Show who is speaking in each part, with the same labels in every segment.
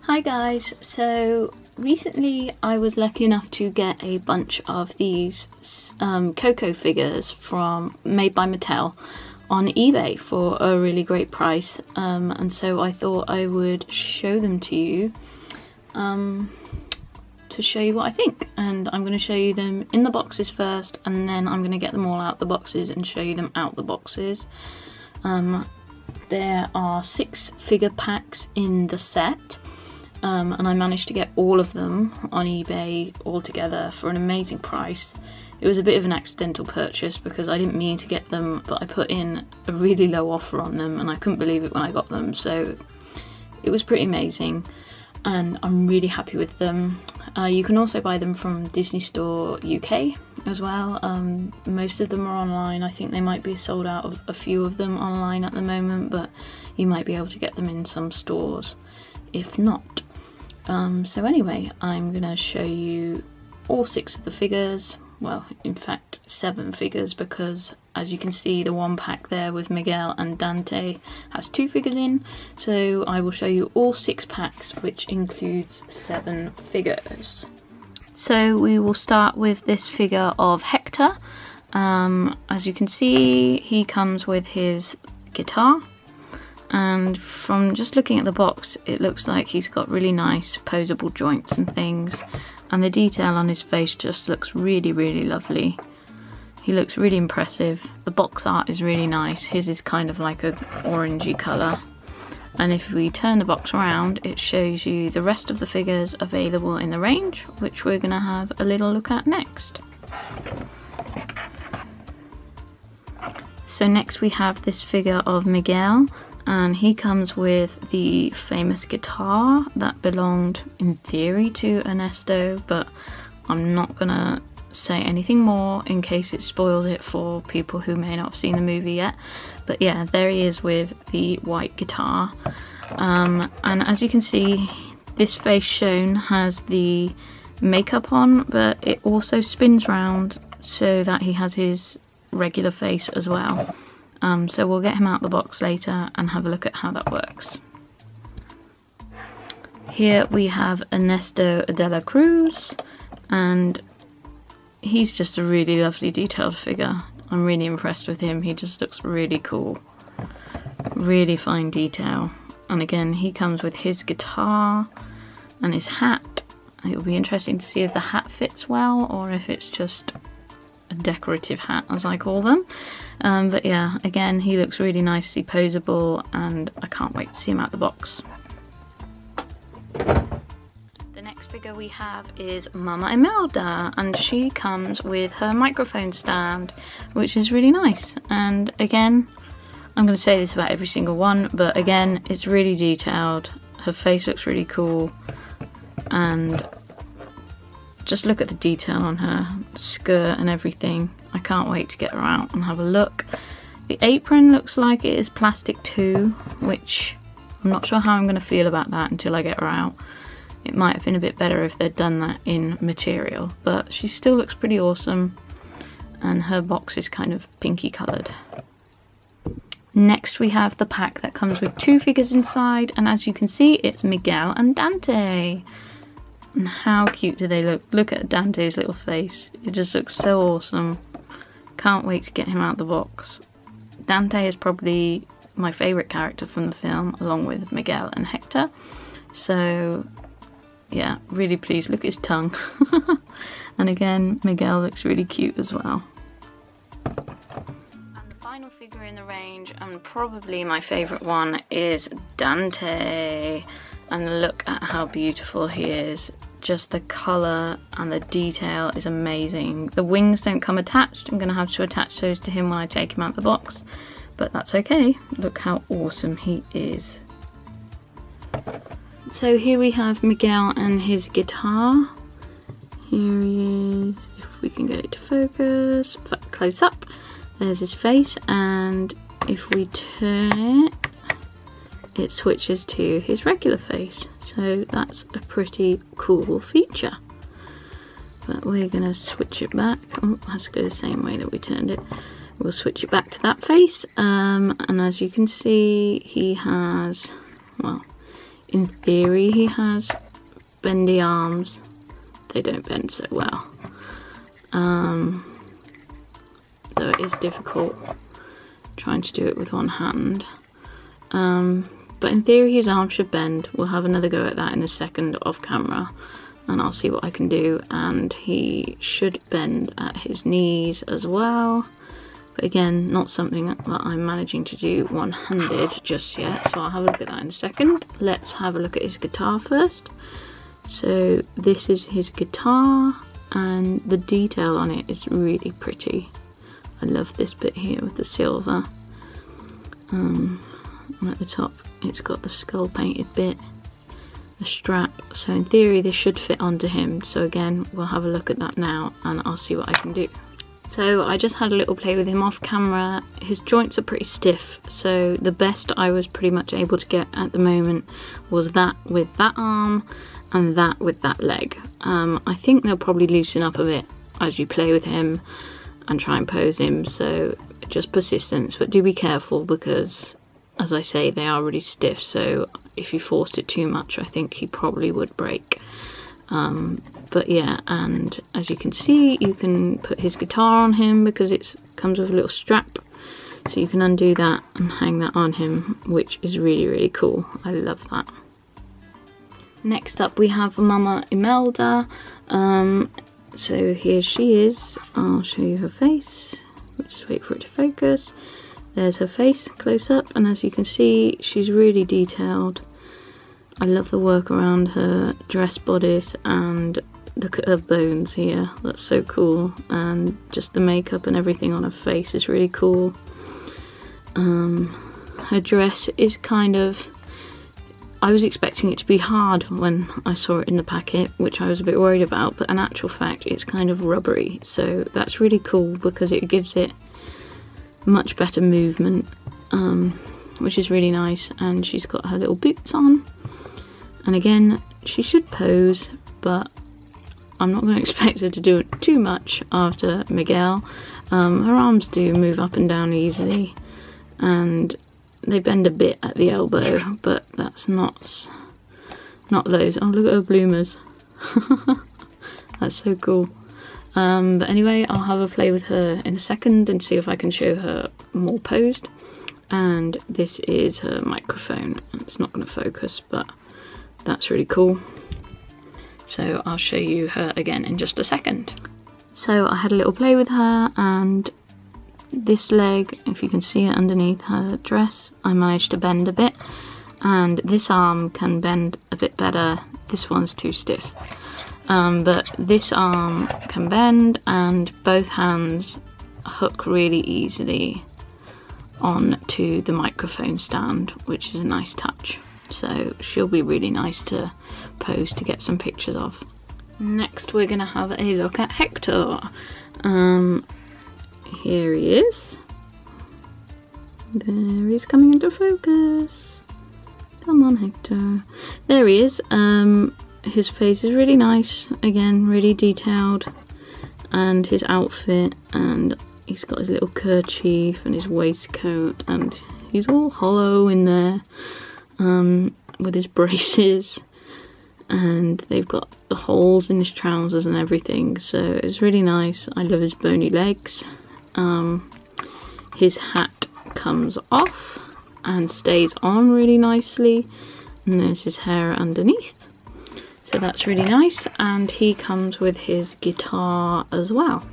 Speaker 1: Hi guys, so recently I was lucky enough to get a bunch of these Coco figures made by Mattel on eBay for a really great price, and so I thought I would show them to you to show you what I think. And I'm going to show you them in the boxes first, and then I'm going to get them all out the boxes and show you them out the boxes. There are 6 figure packs in the set. And I managed to get all of them on eBay all together for an amazing price. It was a bit of an accidental purchase because I didn't mean to get them, but I put in a really low offer on them and I couldn't believe it when I got them, so it was pretty amazing and I'm really happy with them. You can also buy them from Disney Store UK as well. Most of them are online. I think they might be sold out of a few of them online at the moment, but you might be able to get them in some stores if not. So anyway, I'm going to show you all 6 of the figures, well in fact 7 figures, because as you can see the one pack there with Miguel and Dante has 2 figures in, so I will show you all 6 packs, which includes 7 figures. So we will start with this figure of Hector. As you can see, he comes with his guitar. And from just looking at the box, it looks like he's got really nice posable joints and things, and the detail on his face just looks really lovely. He looks really impressive. The box art is really nice. His is kind of like an orangey colour. And if we turn the box around, it shows you the rest of the figures available in the range, which we're going to have a little look at next. So next we have this figure of Miguel. And he comes with the famous guitar that belonged in theory to Ernesto, but I'm not gonna say anything more in case it spoils it for people who may not have seen the movie yet. But yeah, there he is with the white guitar. And as you can see, this face shown has the makeup on, but it also spins round so that he has his regular face as well. So we'll get him out the box later and have a look at how that works. Here we have Ernesto de la Cruz, and he's just a really lovely detailed figure. I'm really impressed with him. He just looks really cool. Really fine detail. And again, he comes with his guitar and his hat. It'll be interesting to see if the hat fits well or if it's just a decorative hat, as I call them. But yeah, again, he looks really nicely posable and I can't wait to see him out the box. The next figure we have is Mamá Imelda, and she comes with her microphone stand, which is really nice. And again, I'm going to say this about every single one, but again, it's really detailed. Her face looks really cool, and just look at the detail on her skirt and everything. I can't wait to get her out and have a look. The apron looks like it is plastic too, which I'm not sure how I'm going to feel about that until I get her out. It might have been a bit better if they'd done that in material, but she still looks pretty awesome, and her box is kind of pinky coloured. Next we have the pack that comes with 2 figures inside, and as you can see, it's Miguel and Dante. And how cute do they look? Look at Dante's little face. It just looks so awesome. Can't wait to get him out the box. Dante is probably my favourite character from the film, along with Miguel and Hector. So yeah, really pleased. Look at his tongue. And again, Miguel looks really cute as well. And the final figure in the range, and probably my favourite one, is Dante. And look at how beautiful he is. Just the colour and the detail is amazing. The wings don't come attached. I'm going to have to attach those to him when I take him out the box, but that's okay. Look how awesome he is. So here we have Miguel and his guitar. Here he is, if we can get it to focus, close up. There's his face, and if we turn it, it switches to his regular face, so that's a pretty cool feature. But we're gonna switch it back. Oh, it has to go the same way that we turned it. We'll switch it back to that face, and as you can see, he has, well, in theory he has bendy arms. They don't bend so well. Though it is difficult trying to do it with one hand. But in theory his arms should bend. We'll have another go at that in a second off camera, and I'll see what I can do. And he should bend at his knees as well. But again, not something that I'm managing to do one-handed just yet, so I'll have a look at that in a second. Let's have a look at his guitar first. So this is his guitar, and the detail on it is really pretty. I love this bit here with the silver. And at the top it's got the skull painted bit, the strap. So in theory this should fit onto him. So again, we'll have a look at that now and I'll see what I can do. So I just had a little play with him off camera. His joints are pretty stiff, so the best I was pretty much able to get at the moment was that with that arm and that with that leg. I think they'll probably loosen up a bit as you play with him and try and pose him, so just persistence, but do be careful because, as I say, they are really stiff, so if you forced it too much I think he probably would break. But yeah, and as you can see, you can put his guitar on him because it comes with a little strap, so you can undo that and hang that on him, which is really, really cool. I love that. Next up we have Mamá Imelda. So here she is. I'll show you her face. We'll just wait for it to focus. There's her face close up, and as you can see, she's really detailed. I love the work around her dress bodice, and look at her bones here. That's so cool. And just the makeup and everything on her face is really cool. Her dress is kind of... I was expecting it to be hard when I saw it in the packet, which I was a bit worried about, but in actual fact it's kind of rubbery, so that's really cool because it gives it much better movement, which is really nice. And she's got her little boots on, and again she should pose, but I'm not going to expect her to do it too much after Miguel. Her arms do move up and down easily, and they bend a bit at the elbow, but that's not loads. Oh, look at her bloomers. That's so cool. But anyway, I'll have a play with her in a second and see if I can show her more posed. And this is her microphone. It's not going to focus, but that's really cool. So I'll show you her again in just a second. So I had a little play with her, and this leg, if you can see it underneath her dress, I managed to bend a bit, and this arm can bend a bit better. This one's too stiff, but this arm can bend, and both hands hook really easily onto the microphone stand, which is a nice touch. So she'll be really nice to pose to get some pictures of. Next we're gonna have a look at Hector. Here he is. There he's coming into focus. Come on, Hector. There he is. His face is really nice. Again, really detailed. And his outfit, and he's got his little kerchief and his waistcoat, and he's all hollow in there, with his braces. And they've got the holes in his trousers and everything, so it's really nice. I love his bony legs. His hat comes off and stays on really nicely, and there's his hair underneath, so that's really nice. And he comes with his guitar as well,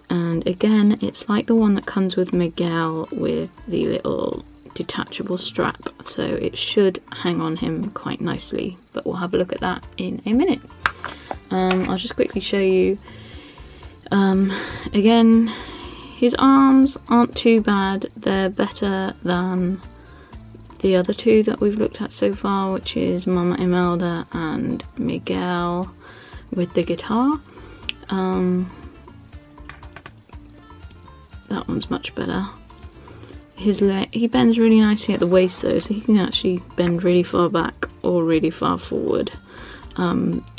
Speaker 1: and again it's like the one that comes with Miguel with the little detachable strap, so it should hang on him quite nicely, but we'll have a look at that in a minute. I'll just quickly show you. Again, his arms aren't too bad. They're better than the other two that we've looked at so far, which is Mamá Imelda and Miguel with the guitar. That one's much better. His leg, he bends really nicely at the waist though, so he can actually bend really far back or really far forward.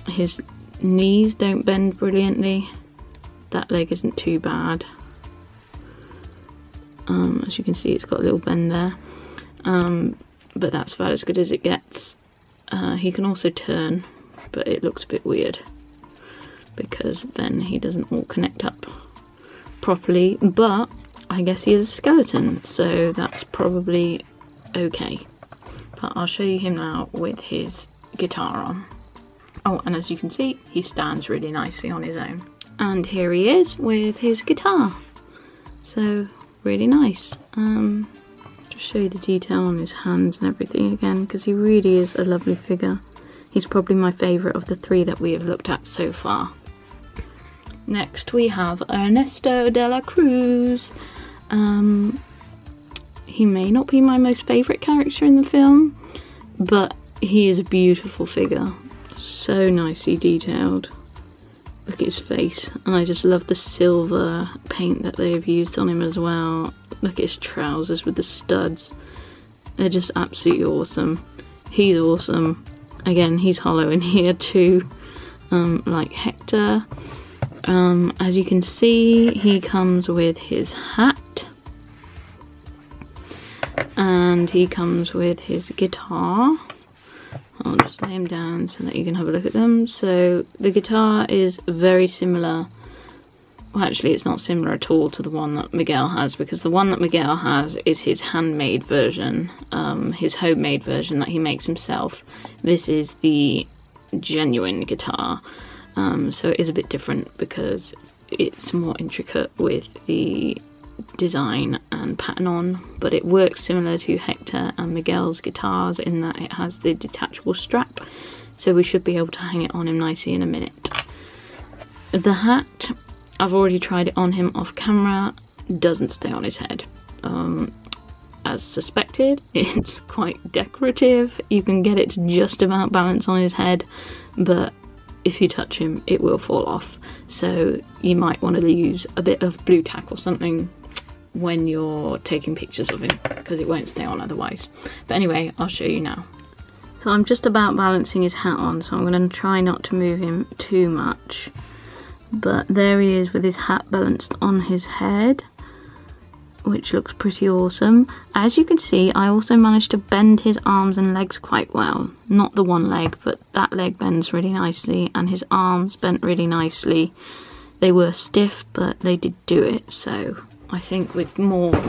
Speaker 1: His knees don't bend brilliantly. That leg isn't too bad. As you can see, it's got a little bend there. but that's about as good as it gets. He can also turn, but it looks a bit weird because then he doesn't all connect up properly, but I guess he is a skeleton, so that's probably okay. But I'll show you him now with his guitar on. Oh, and as you can see, he stands really nicely on his own. And here he is with his guitar. So, really nice. Just show you the detail on his hands and everything again, because he really is a lovely figure. He's probably my favourite of the 3 that we have looked at so far. Next we have Ernesto de la Cruz. He may not be my most favourite character in the film, but he is a beautiful figure. So nicely detailed. Look at his face, and I just love the silver paint that they've used on him as well. Look at his trousers with the studs. They're just absolutely awesome. He's awesome. Again, he's hollow in here too, like Hector. As you can see, he comes with his hat. And he comes with his guitar. I'll just lay him down so that you can have a look at them. So the guitar is very similar. Well, actually it's not similar at all to the one that Miguel has, because the one that Miguel has is his handmade version, his homemade version that he makes himself. This is the genuine guitar. So it is a bit different because it's more intricate with the design and pattern on, but it works similar to Hector and Miguel's guitars in that it has the detachable strap, so we should be able to hang it on him nicely in a minute. The hat, I've already tried it on him off camera, doesn't stay on his head. As suspected, it's quite decorative. You can get it to just about balance on his head, but if you touch him it will fall off, so you might want to use a bit of blue tack or something when you're taking pictures of him, because it won't stay on otherwise. But anyway, I'll show you now. So I'm just about balancing his hat on, so I'm going to try not to move him too much. But there he is with his hat balanced on his head, which looks pretty awesome. As you can see, I also managed to bend his arms and legs quite well. Not the one leg, but that leg bends really nicely, and his arms bent really nicely. They were stiff, but they did do it, so I think with more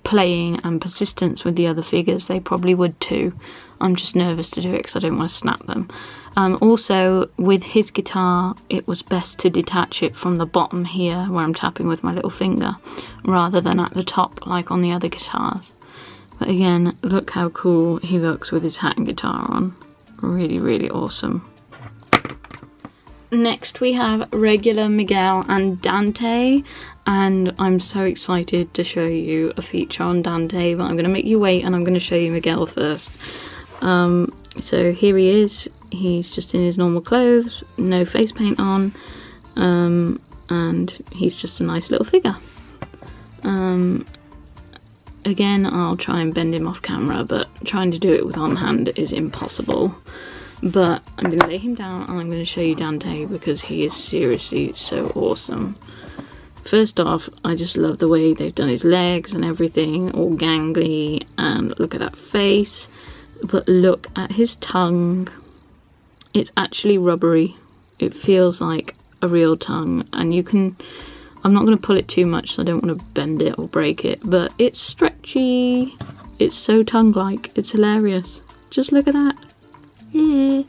Speaker 1: playing and persistence with the other figures, they probably would too. I'm just nervous to do it because I don't want to snap them. Also, with his guitar, it was best to detach it from the bottom here, where I'm tapping with my little finger, rather than at the top like on the other guitars. But again, look how cool he looks with his hat and guitar on. Really, really awesome. Next we have regular Miguel and Dante, and I'm so excited to show you a feature on Dante, but I'm going to make you wait and I'm going to show you Miguel first. So here he is. He's just in his normal clothes, no face paint on, and he's just a nice little figure. Again, I'll try and bend him off camera, but trying to do it with on hand is impossible. But I'm going to lay him down and I'm going to show you Dante because he is seriously so awesome. First off, I just love the way they've done his legs and everything, all gangly, and look at that face. But look at his tongue. It's actually rubbery. It feels like a real tongue, and you can... I'm not going to pull it too much so I don't want to bend it or break it, but it's stretchy. It's so tongue-like. It's hilarious. Just look at that. Yeah.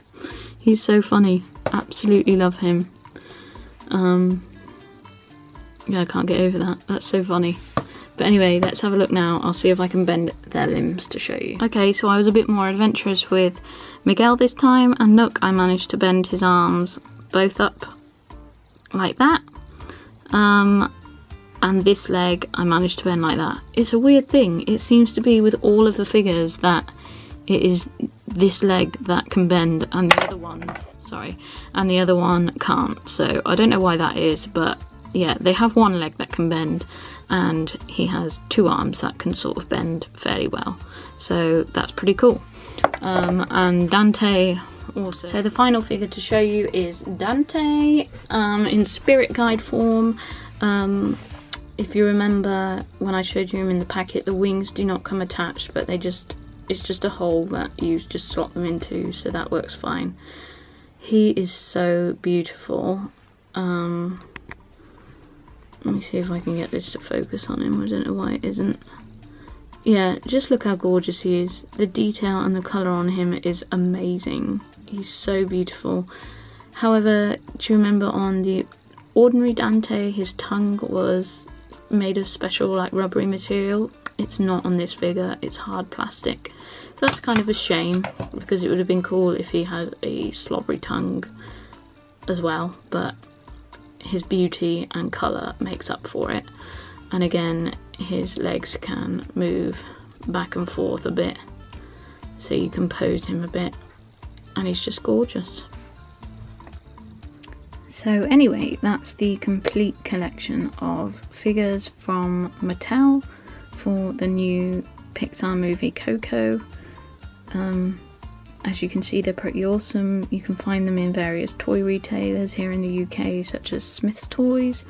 Speaker 1: He's so funny. Absolutely love him. Yeah, I can't get over that. That's so funny. But anyway, let's have a look now. I'll see if I can bend their limbs to show you. Okay, so I was a bit more adventurous with Miguel this time, and look, I managed to bend his arms both up like that. And this leg I managed to bend like that. It's a weird thing. It seems to be with all of the figures that it is this leg that can bend and the other one, and the other one can't. So I don't know why that is, but yeah, they have one leg that can bend and he has two arms that can sort of bend fairly well. So that's pretty cool. And Dante also. So the final figure to show you is Dante in spirit guide form. If you remember when I showed you him in the packet, the wings do not come attached, but they just it's just a hole that you just slot them into, so that works fine. He is so beautiful. Let me see if I can get this to focus on him. I don't know why it isn't. Yeah, just look how gorgeous he is. The detail and the colour on him is amazing. He's so beautiful. However, do you remember on the ordinary Dante, his tongue was made of special like rubbery material? It's not on this figure, it's hard plastic. So that's kind of a shame, because it would have been cool if he had a slobbery tongue as well, but his beauty and colour makes up for it. And again, his legs can move back and forth a bit, so you can pose him a bit, and he's just gorgeous. So anyway, that's the complete collection of figures from Mattel for the new Pixar movie Coco. As you can see, they're pretty awesome. You can find them in various toy retailers here in the UK, such as Smith's Toys,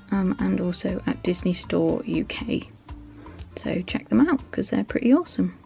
Speaker 1: and also at Disney Store UK. So check them out because they're pretty awesome.